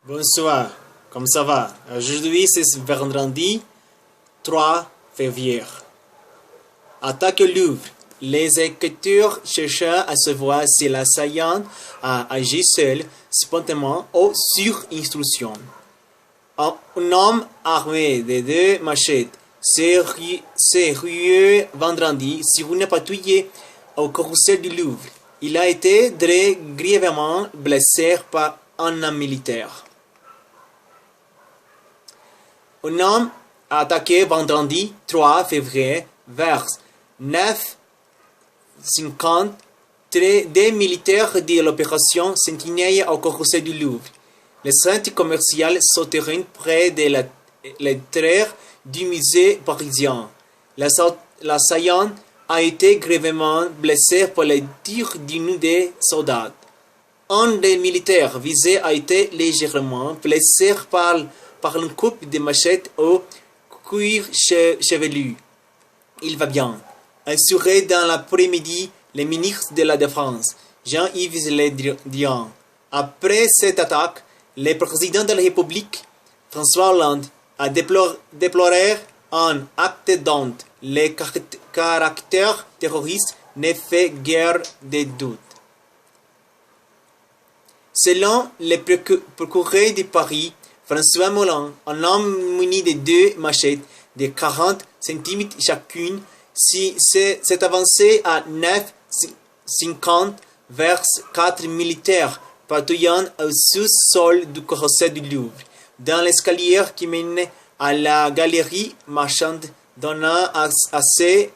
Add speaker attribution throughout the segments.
Speaker 1: Bonsoir, comme ça va? Aujourd'hui, c'est vendredi 3 février. Attaque au Louvre. Les enquêteurs cherchent à savoir si l'assaillant a agi seul, spontanément ou sur instruction. Un homme armé de deux machettes s'est rué vendredi sur une patrouille au carrousel du Louvre. Il a été très grièvement blessé par un homme militaire. Un homme a attaqué vendredi 3 février vers 9h50 des militaires de l'opération Sentinelle au carrousel du Louvre, le centre commercial souterrain près de l'entrée du musée parisien. L'assaillant a été grièvement blessé par les tirs d'une des soldats. Un des militaires visés a été légèrement blessé par une coupe de machette au cuir chevelu. Il va bien. Assuré dans l'après-midi le ministre de la Défense, Jean-Yves Le Drian. Après cette attaque, le président de la République, François Hollande, a déploré un acte dont le caractère terroriste ne fait guère de doute. Selon le procureur de Paris, François Molin, un homme muni de deux machettes de 40 cm chacune, s'est avancé à 9h50 vers 4 militaires patrouillant au sous-sol du carrousel du Louvre, dans l'escalier qui mène à la galerie marchande donnant accès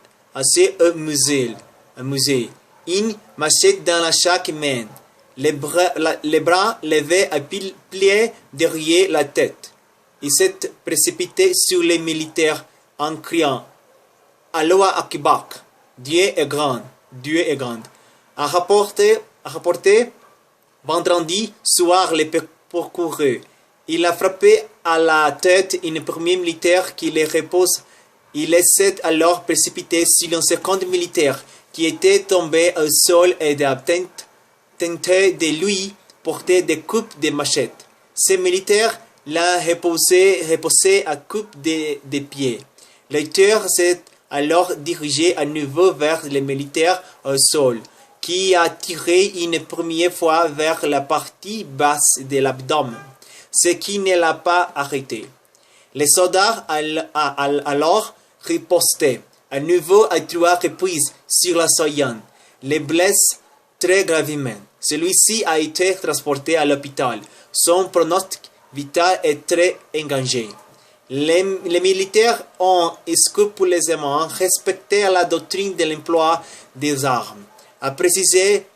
Speaker 1: au musée. Une machette dans chaque main. Les bras levés à pliés derrière la tête. Il s'est précipité sur les militaires en criant « Allah Akbar, Dieu est grand, Dieu est grand ». A rapporté vendredi soir le procureur. Il a frappé à la tête un premier militaire qui le repose. Il s'est alors précipité sur un second militaire qui était tombé au sol et a tenté de lui porter des coupes de machette. Ce militaire l'a reposé à coups de pied. L'auteur s'est alors dirigé à nouveau vers le militaire au sol, qui a tiré une première fois vers la partie basse de l'abdomen, ce qui ne l'a pas arrêté. Le soldat a alors riposté à nouveau à 3 reprises sur l'assaillant, le blesse très gravement. Celui-ci a été transporté à l'hôpital. Son pronostic vital est très engagé. Les militaires ont scrupuleusement respecté la doctrine de l'emploi des armes, a précisé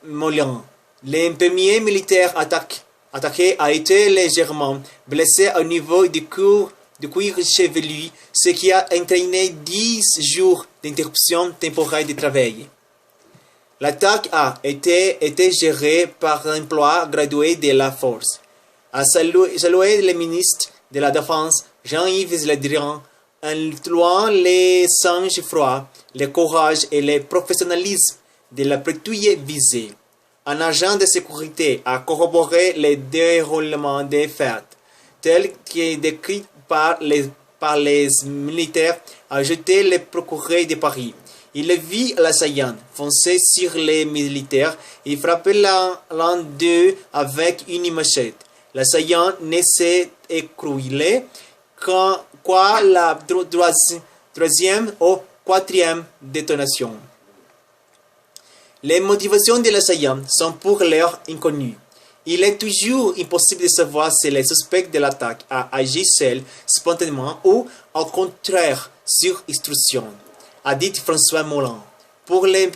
Speaker 1: Molin. Le premier militaire attaqué a été légèrement blessé au niveau du cuir chevelu, ce qui a entraîné 10 jours d'interruption temporaire de travail. L'attaque a été gérée par l'emploi gradué de la force. A salué le ministre de la Défense, Jean-Yves Le Drian, en louant le sang-froid, le courage et le professionnalisme de la patrouille visée. Un agent de sécurité a corroboré le déroulement des faits, tel que décrit par les militaires, a ajouté le procureur de Paris. Il vit l'assaillant foncer sur les militaires et frapper l'un d'eux avec une machette. L'assaillant ne s'est écroulé qu'à la troisième ou quatrième détonation. Les motivations de l'assaillant sont pour l'heure inconnues. Il est toujours impossible de savoir si le suspect de l'attaque a agi seul, spontanément ou, au contraire, sur instruction, a dit François Molin. Pour les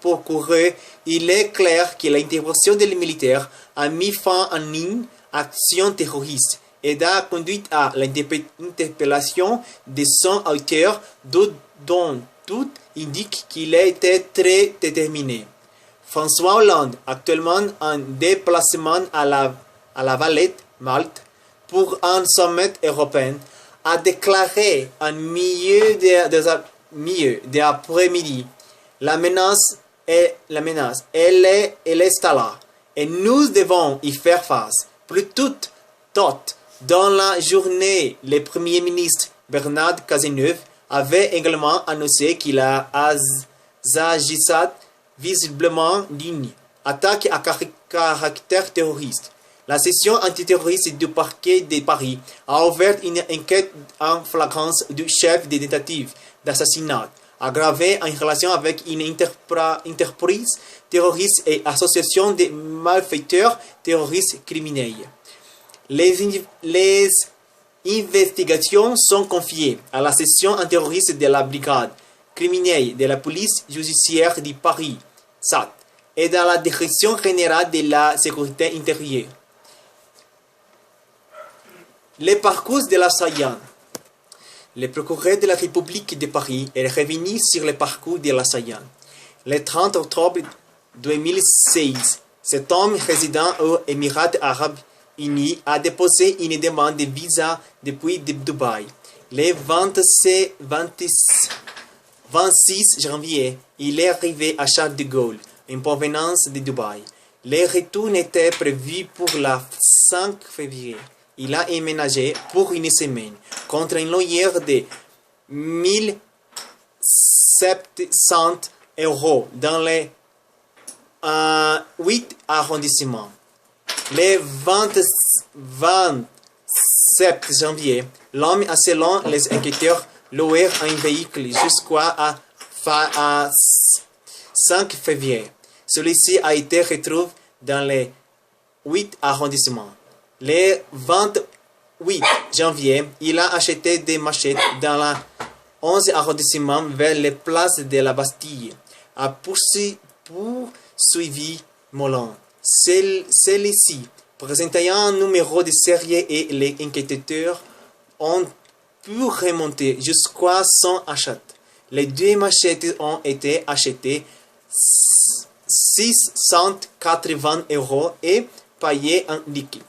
Speaker 1: procureurs, il est clair que l'intervention des militaires a mis fin à une action terroriste et a conduit à l'interpellation de son auteur, dont tout indique qu'il a été très déterminé. François Hollande, actuellement en déplacement à la Valette, Malte, pour un sommet européen, a déclaré en milieu d'après-midi la menace, elle est là, et nous devons y faire face. Dans la journée, le Premier ministre Bernard Cazeneuve avait également annoncé qu'il s'agissait visiblement d'une attaque à caractère terroriste. La section antiterroriste du parquet de Paris a ouvert une enquête en flagrance du chef des tentatives d'assassinat aggravé en relation avec une entreprise terroriste et association de malfaiteurs terroristes criminels. Les investigations sont confiées à la section antiterroriste de la brigade criminelle de la police judiciaire de Paris, SAT, et dans la direction générale de la sécurité intérieure. Le parcours de l'assaillant. Le procureur de la République de Paris est revenu sur le parcours de l'assaillant. Le 30 octobre 2016, cet homme résidant aux Émirats arabes unis a déposé une demande de visa depuis Dubaï. Le 26 janvier, il est arrivé à Charles de Gaulle, en provenance de Dubaï. Le retour était prévu pour le 5 février. Il a emménagé pour une semaine contre un loyer de 1700 € dans les 8 arrondissements. Le 27 janvier, l'homme a, selon les enquêteurs, loué un véhicule jusqu'à 5 février. Celui-ci a été retrouvé dans les 8 arrondissements. Le 28 janvier, il a acheté des machettes dans le 11 arrondissement vers les places de la Bastille, a poursuivi Moulin. Celui-ci présentait un numéro de série et les enquêteurs ont pu remonter jusqu'à son achat. Les deux machettes ont été achetées 680 € et payées en liquide.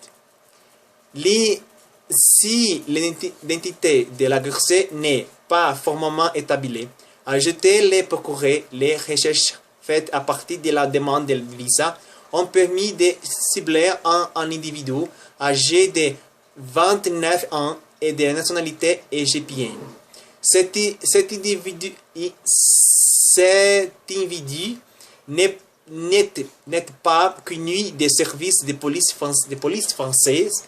Speaker 1: Si l'identité de l'agressé n'est pas formellement établie, ajouter les procureurs, les recherches faites à partir de la demande de visa ont permis de cibler un individu âgé de 29 ans et de nationalité égyptienne. Cet individu n'est pas connu des services de police françaises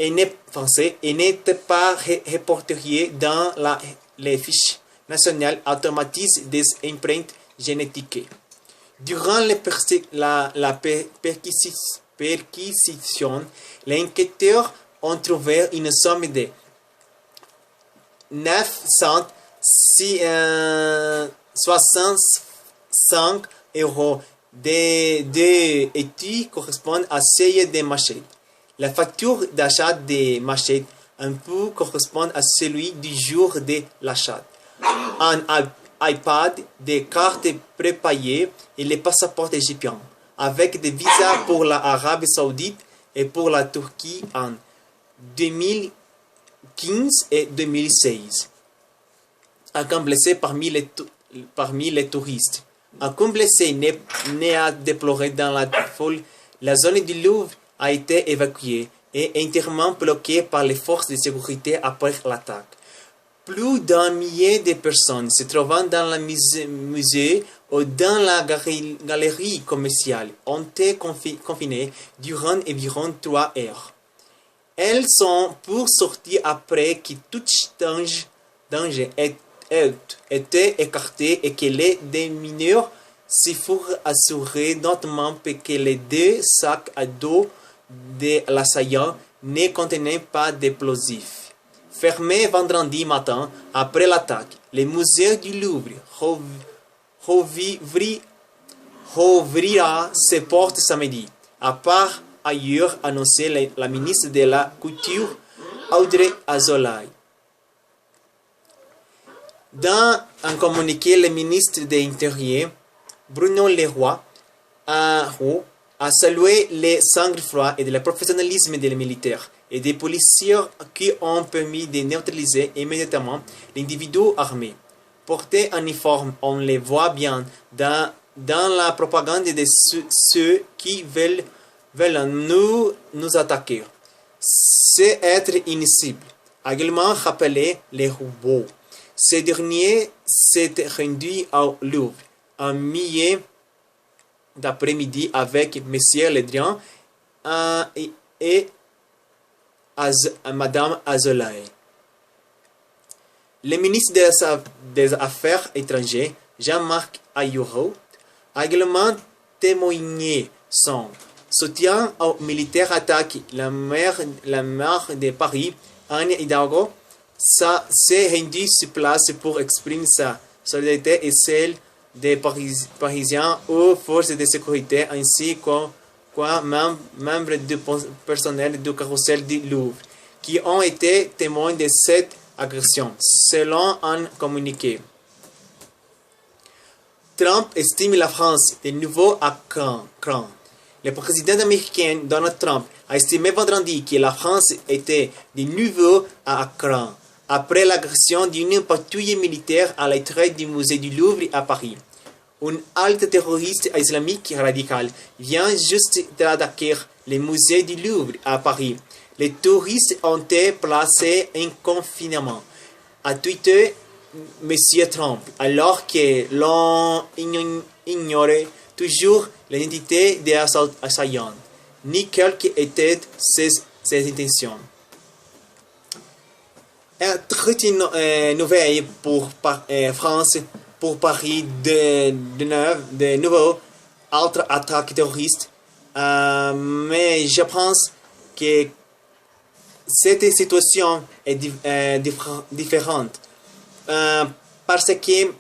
Speaker 1: et n'était pas répertorié dans les fiches nationales automatisées des empreintes génétiques. Durant la perquisition, les enquêteurs ont trouvé une somme de 965 € de études correspondent à celles des machettes. La facture d'achat des machettes un peu correspond à celui du jour de l'achat. Un iPad, des cartes prépayées et les passeports égyptiens, avec des visas pour l'Arabie Saoudite et pour la Turquie en 2015 et 2016. Aucun blessé parmi les touristes. Aucun blessé n'est à déplorer dans la foule. La zone du Louvre a été évacuée et entièrement bloquée par les forces de sécurité après l'attaque. Plus d'un millier de personnes se trouvant dans le musée ou dans la galerie commerciale ont été confinées durant environ 3 heures. Elles sont pour sortir après que tout danger ait été écarté et que les démineurs se furent assurés, notamment que les 2 sacs à dos de l'assaillant ne contenaient pas d'explosifs. Fermé vendredi matin après l'attaque, le musée du Louvre rouvrira ses portes samedi, à part ailleurs annoncé la ministre de la Culture Audrey Azoulay. Dans un communiqué, le ministre de l'Intérieur, Bruno Leroy, a salué le sang-froid et le professionnalisme des militaires et des policiers qui ont permis de neutraliser immédiatement l'individu armé. Porté en uniforme, on les voit bien dans la propagande de ceux qui veulent veulent nous attaquer. C'est être inicible. Également rappelé les robots. Ces derniers s'étaient rendus au Louvre un milieu d'après-midi avec M. Ledrian et Madame Azoulay. Le ministre des Affaires étrangères, Jean-Marc Ayrault, a également témoigné son soutien aux militaires attaqués. La maire de Paris, Anne Hidalgo, s'est rendue sur place pour exprimer sa solidarité et celle des Parisiens aux forces de sécurité ainsi qu'aux membres du personnel du carrousel du Louvre qui ont été témoins de cette agression, selon un communiqué. Trump estime la France de nouveau à cran. Le président américain Donald Trump a estimé vendredi que la France était de nouveau à cran après l'agression d'une patrouille militaire à l'entrée du musée du Louvre à Paris. Une halte terroriste islamique radicale vient juste d'attaquer le musée du Louvre à Paris. Les touristes ont été placés en confinement, a tweeté M. Trump, alors que l'on ignorait toujours l'identité des assaillants, ni quelles étaient ses intentions. Une nouvelle pour France, pour Paris, de nouveau, autre attaque terroriste. Mais je pense que cette situation est différente parce que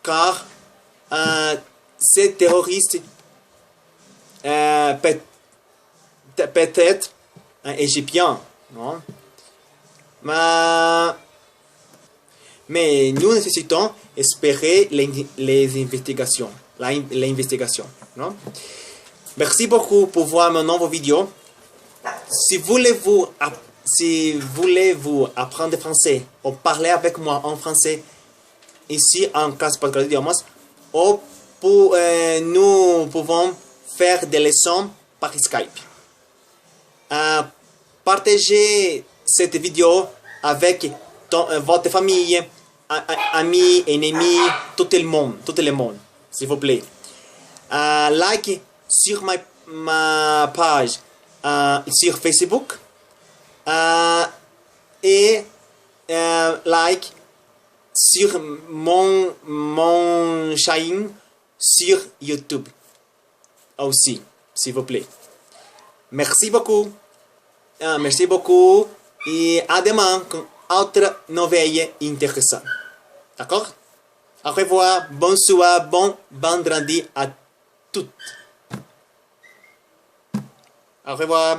Speaker 1: car ces terroristes peut-être égyptiens, non? Mais nous nécessitons espérer les investigations, l'investigation, non? Merci beaucoup pour voir mon nouveau vidéo. Si voulez-vous apprendre français ou parler avec moi en français ici en classe Podcast Idiomas, ou nous pouvons faire des leçons par Skype. Partagez cette vidéo avec votre famille, amis, ennemis, tout le monde, s'il vous plaît. Like sur ma page sur Facebook et like sur mon chaîne sur YouTube aussi, s'il vous plaît. Merci beaucoup. Et à demain pour autre nouvelle intéressante. D'accord? Au revoir, bonsoir, bon vendredi à toutes. Au revoir.